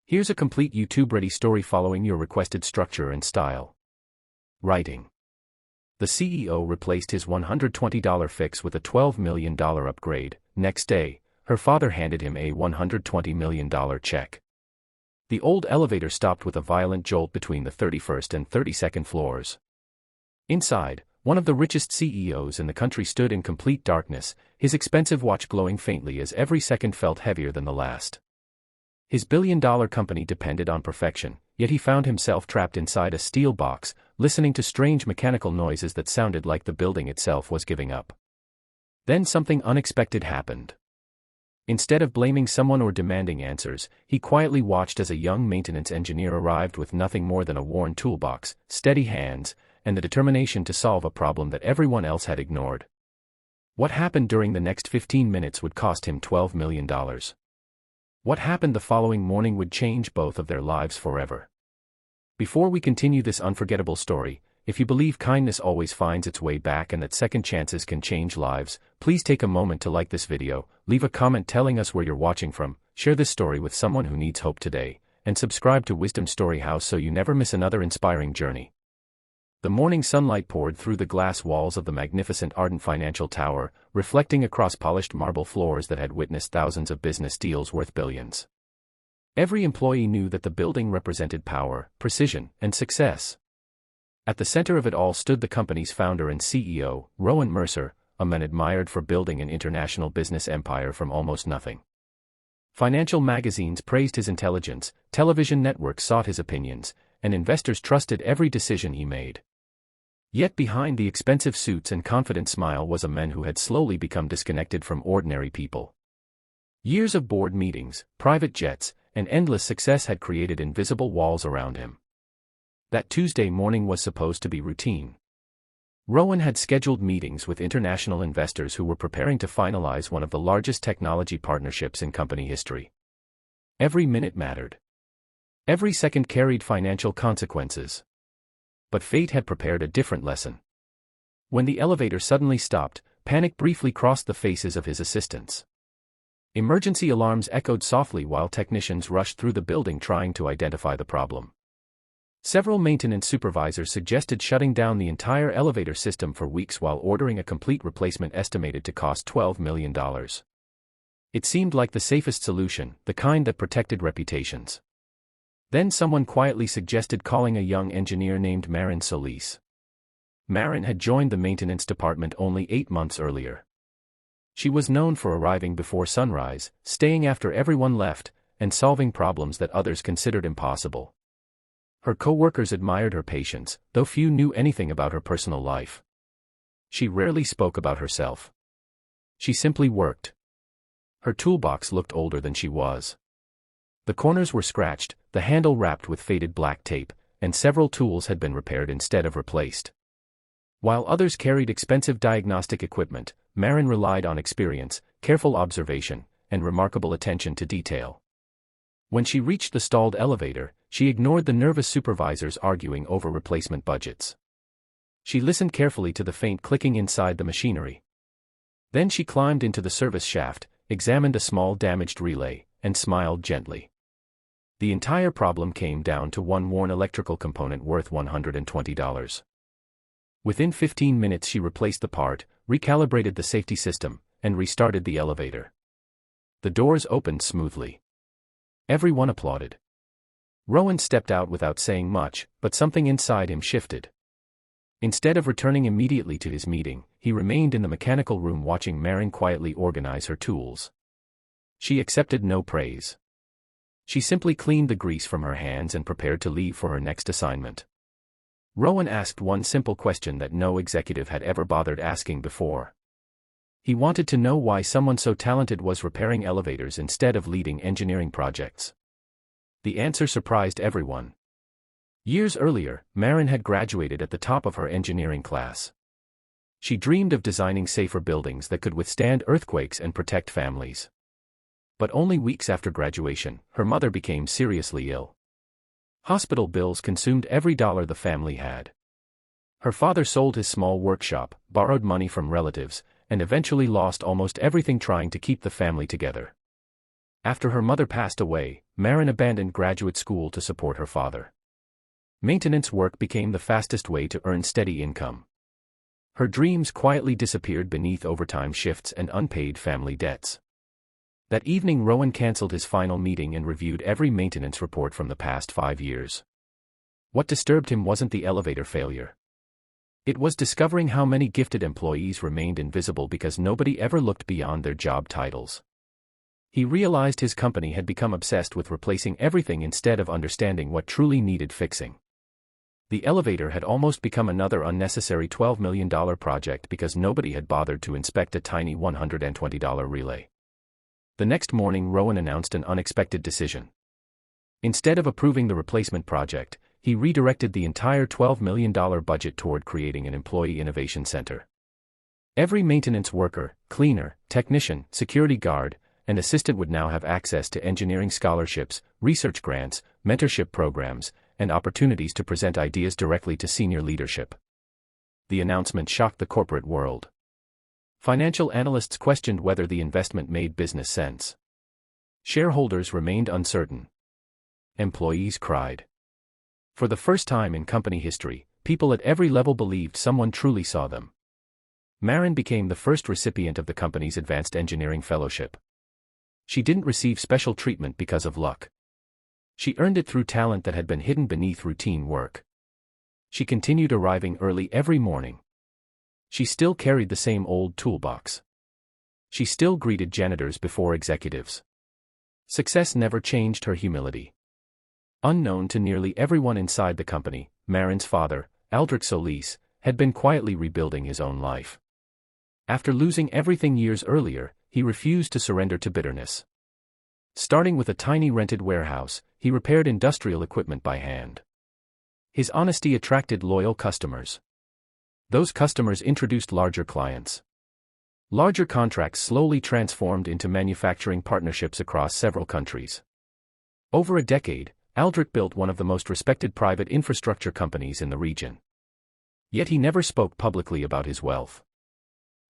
Here's a complete YouTube-ready story following your requested structure and style. Writing. The CEO replaced his $120 fix with a $12 million upgrade. Next day, her father handed him a $120 million check. The old elevator stopped with a violent jolt between the 31st and 32nd floors. Inside, one of the richest CEOs in the country stood in complete darkness, his expensive watch glowing faintly as every second felt heavier than the last. His billion-dollar company depended on perfection, yet he found himself trapped inside a steel box, listening to strange mechanical noises that sounded like the building itself was giving up. Then something unexpected happened. Instead of blaming someone or demanding answers, he quietly watched as a young maintenance engineer arrived with nothing more than a worn toolbox, steady hands, and the determination to solve a problem that everyone else had ignored. What happened during the next 15 minutes would cost him $12 million. What happened the following morning would change both of their lives forever. Before we continue this unforgettable story, if you believe kindness always finds its way back and that second chances can change lives, please take a moment to like this video, leave a comment telling us where you're watching from, share this story with someone who needs hope today, and subscribe to Wisdom Story House so you never miss another inspiring journey. The morning sunlight poured through the glass walls of the magnificent Ardent Financial Tower, reflecting across polished marble floors that had witnessed thousands of business deals worth billions. Every employee knew that the building represented power, precision, and success. At the center of it all stood the company's founder and CEO, Rowan Mercer, a man admired for building an international business empire from almost nothing. Financial magazines praised his intelligence, television networks sought his opinions, and investors trusted every decision he made. Yet behind the expensive suits and confident smile was a man who had slowly become disconnected from ordinary people. Years of board meetings, private jets, and endless success had created invisible walls around him. That Tuesday morning was supposed to be routine. Rowan had scheduled meetings with international investors who were preparing to finalize one of the largest technology partnerships in company history. Every minute mattered. Every second carried financial consequences. But fate had prepared a different lesson. When the elevator suddenly stopped, panic briefly crossed the faces of his assistants. Emergency alarms echoed softly while technicians rushed through the building trying to identify the problem. Several maintenance supervisors suggested shutting down the entire elevator system for weeks while ordering a complete replacement estimated to cost $12 million. It seemed like the safest solution, the kind that protected reputations. Then someone quietly suggested calling a young engineer named Marin Solis. Marin had joined the maintenance department only 8 months earlier. She was known for arriving before sunrise, staying after everyone left, and solving problems that others considered impossible. Her co-workers admired her patience, though few knew anything about her personal life. She rarely spoke about herself. She simply worked. Her toolbox looked older than she was. The corners were scratched, the handle wrapped with faded black tape, and several tools had been repaired instead of replaced. While others carried expensive diagnostic equipment, Marin relied on experience, careful observation, and remarkable attention to detail. When she reached the stalled elevator, she ignored the nervous supervisors arguing over replacement budgets. She listened carefully to the faint clicking inside the machinery. Then she climbed into the service shaft, examined a small damaged relay, and smiled gently. The entire problem came down to one worn electrical component worth $120. Within 15 minutes she replaced the part, recalibrated the safety system, and restarted the elevator. The doors opened smoothly. Everyone applauded. Rowan stepped out without saying much, but something inside him shifted. Instead of returning immediately to his meeting, he remained in the mechanical room watching Marin quietly organize her tools. She accepted no praise. She simply cleaned the grease from her hands and prepared to leave for her next assignment. Rowan asked one simple question that no executive had ever bothered asking before. He wanted to know why someone so talented was repairing elevators instead of leading engineering projects. The answer surprised everyone. Years earlier, Marin had graduated at the top of her engineering class. She dreamed of designing safer buildings that could withstand earthquakes and protect families. But only weeks after graduation, her mother became seriously ill. Hospital bills consumed every dollar the family had. Her father sold his small workshop, borrowed money from relatives, and eventually lost almost everything trying to keep the family together. After her mother passed away, Marin abandoned graduate school to support her father. Maintenance work became the fastest way to earn steady income. Her dreams quietly disappeared beneath overtime shifts and unpaid family debts. That evening, Rowan canceled his final meeting and reviewed every maintenance report from the past 5 years. What disturbed him wasn't the elevator failure. It was discovering how many gifted employees remained invisible because nobody ever looked beyond their job titles. He realized his company had become obsessed with replacing everything instead of understanding what truly needed fixing. The elevator had almost become another unnecessary $12 million project because nobody had bothered to inspect a tiny $120 relay. The next morning, Rowan announced an unexpected decision. Instead of approving the replacement project, he redirected the entire $12 million budget toward creating an employee innovation center. Every maintenance worker, cleaner, technician, security guard, and assistant would now have access to engineering scholarships, research grants, mentorship programs, and opportunities to present ideas directly to senior leadership. The announcement shocked the corporate world. Financial analysts questioned whether the investment made business sense. Shareholders remained uncertain. Employees cried. For the first time in company history, people at every level believed someone truly saw them. Marin became the first recipient of the company's Advanced Engineering Fellowship. She didn't receive special treatment because of luck. She earned it through talent that had been hidden beneath routine work. She continued arriving early every morning. She still carried the same old toolbox. She still greeted janitors before executives. Success never changed her humility. Unknown to nearly everyone inside the company, Marin's father, Aldrich Solis, had been quietly rebuilding his own life. After losing everything years earlier, he refused to surrender to bitterness. Starting with a tiny rented warehouse, he repaired industrial equipment by hand. His honesty attracted loyal customers. Those customers introduced larger clients. Larger contracts slowly transformed into manufacturing partnerships across several countries. Over a decade, Aldrich built one of the most respected private infrastructure companies in the region. Yet he never spoke publicly about his wealth.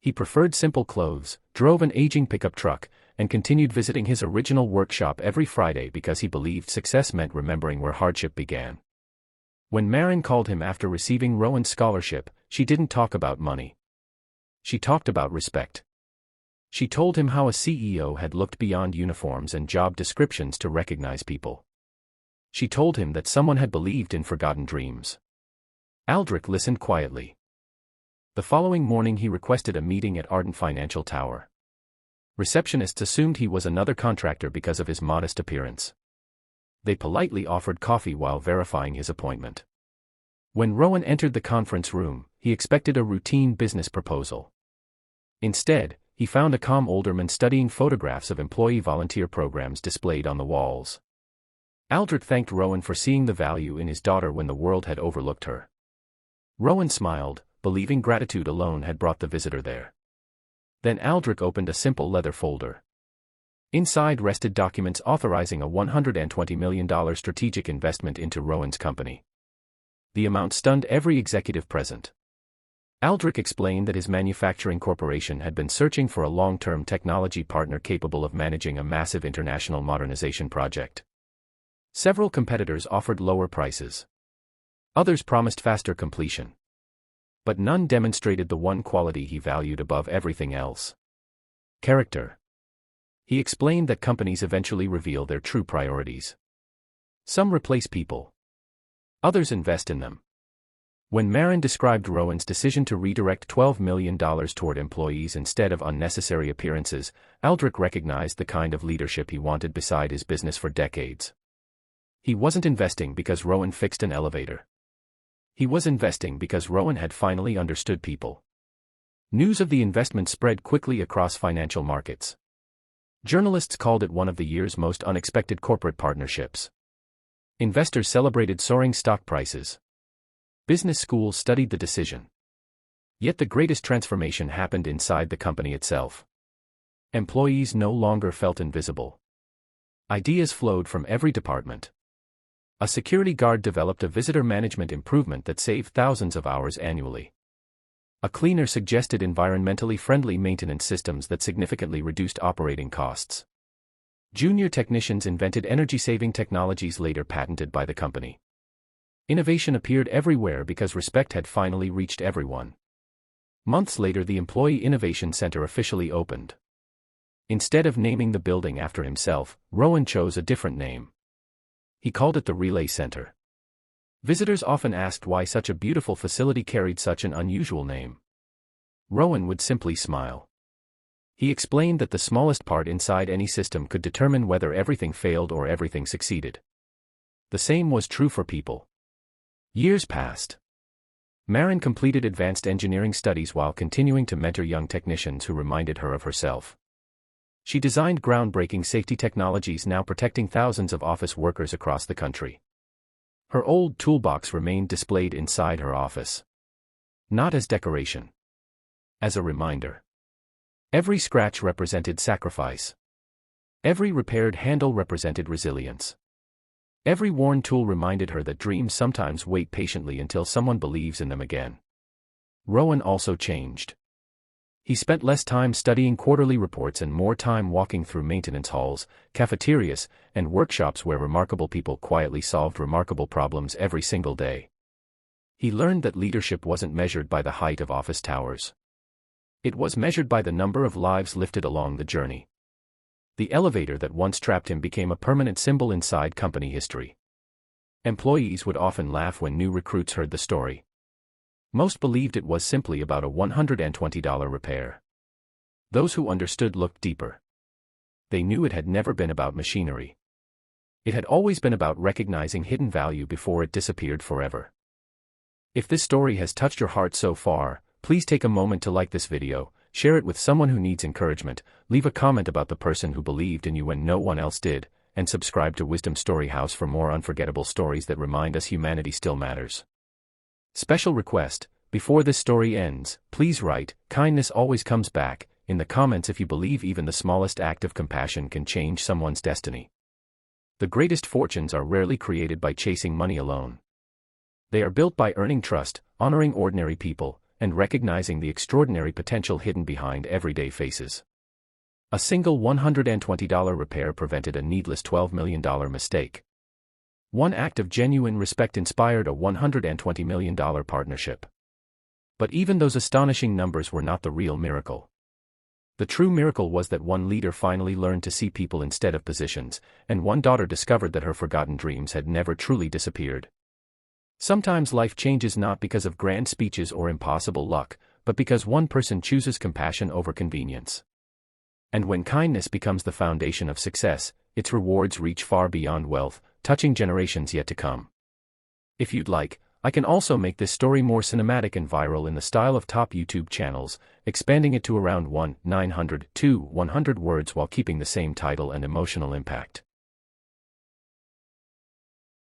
He preferred simple clothes, drove an aging pickup truck, and continued visiting his original workshop every Friday because he believed success meant remembering where hardship began. When Marin called him after receiving Rowan's scholarship, she didn't talk about money. She talked about respect. She told him how a CEO had looked beyond uniforms and job descriptions to recognize people. She told him that someone had believed in forgotten dreams. Aldrich listened quietly. The following morning he requested a meeting at Ardent Financial Tower. Receptionists assumed he was another contractor because of his modest appearance. They politely offered coffee while verifying his appointment. When Rowan entered the conference room, he expected a routine business proposal. Instead, he found a calm older man studying photographs of employee volunteer programs displayed on the walls. Aldrich thanked Rowan for seeing the value in his daughter when the world had overlooked her. Rowan smiled, believing gratitude alone had brought the visitor there. Then Aldrich opened a simple leather folder. Inside rested documents authorizing a $120 million strategic investment into Rowan's company. The amount stunned every executive present. Aldrich explained that his manufacturing corporation had been searching for a long-term technology partner capable of managing a massive international modernization project. Several competitors offered lower prices. Others promised faster completion. But none demonstrated the one quality he valued above everything else: character. He explained that companies eventually reveal their true priorities. Some replace people. Others invest in them. When Marin described Rowan's decision to redirect $12 million toward employees instead of unnecessary appearances, Aldrich recognized the kind of leadership he wanted beside his business for decades. He wasn't investing because Rowan fixed an elevator. He was investing because Rowan had finally understood people. News of the investment spread quickly across financial markets. Journalists called it one of the year's most unexpected corporate partnerships. Investors celebrated soaring stock prices. Business schools studied the decision. Yet the greatest transformation happened inside the company itself. Employees no longer felt invisible. Ideas flowed from every department. A security guard developed a visitor management improvement that saved thousands of hours annually. A cleaner suggested environmentally friendly maintenance systems that significantly reduced operating costs. Junior technicians invented energy-saving technologies later patented by the company. Innovation appeared everywhere because respect had finally reached everyone. Months later, the Employee Innovation Center officially opened. Instead of naming the building after himself, Rowan chose a different name. He called it the Relay Center. Visitors often asked why such a beautiful facility carried such an unusual name. Rowan would simply smile. He explained that the smallest part inside any system could determine whether everything failed or everything succeeded. The same was true for people. Years passed. Marin completed advanced engineering studies while continuing to mentor young technicians who reminded her of herself. She designed groundbreaking safety technologies now protecting thousands of office workers across the country. Her old toolbox remained displayed inside her office. Not as decoration. As a reminder. Every scratch represented sacrifice. Every repaired handle represented resilience. Every worn tool reminded her that dreams sometimes wait patiently until someone believes in them again. Rowan also changed. He spent less time studying quarterly reports and more time walking through maintenance halls, cafeterias, and workshops where remarkable people quietly solved remarkable problems every single day. He learned that leadership wasn't measured by the height of office towers. It was measured by the number of lives lifted along the journey. The elevator that once trapped him became a permanent symbol inside company history. Employees would often laugh when new recruits heard the story. Most believed it was simply about a $120 repair. Those who understood looked deeper. They knew it had never been about machinery. It had always been about recognizing hidden value before it disappeared forever. If this story has touched your heart so far, please take a moment to like this video, share it with someone who needs encouragement, leave a comment about the person who believed in you when no one else did, and subscribe to Wisdom Story House for more unforgettable stories that remind us humanity still matters. Special request, before this story ends, please write, "Kindness always comes back," in the comments if you believe even the smallest act of compassion can change someone's destiny. The greatest fortunes are rarely created by chasing money alone. They are built by earning trust, honoring ordinary people, and recognizing the extraordinary potential hidden behind everyday faces. A single $120 repair prevented a needless $12 million mistake. One act of genuine respect inspired a $120 million partnership. But even those astonishing numbers were not the real miracle. The true miracle was that one leader finally learned to see people instead of positions, and one daughter discovered that her forgotten dreams had never truly disappeared. Sometimes life changes not because of grand speeches or impossible luck, but because one person chooses compassion over convenience. And when kindness becomes the foundation of success, its rewards reach far beyond wealth, touching generations yet to come. If you'd like, I can also make this story more cinematic and viral in the style of top YouTube channels, expanding it to around 100 to 100 words while keeping the same title and emotional impact.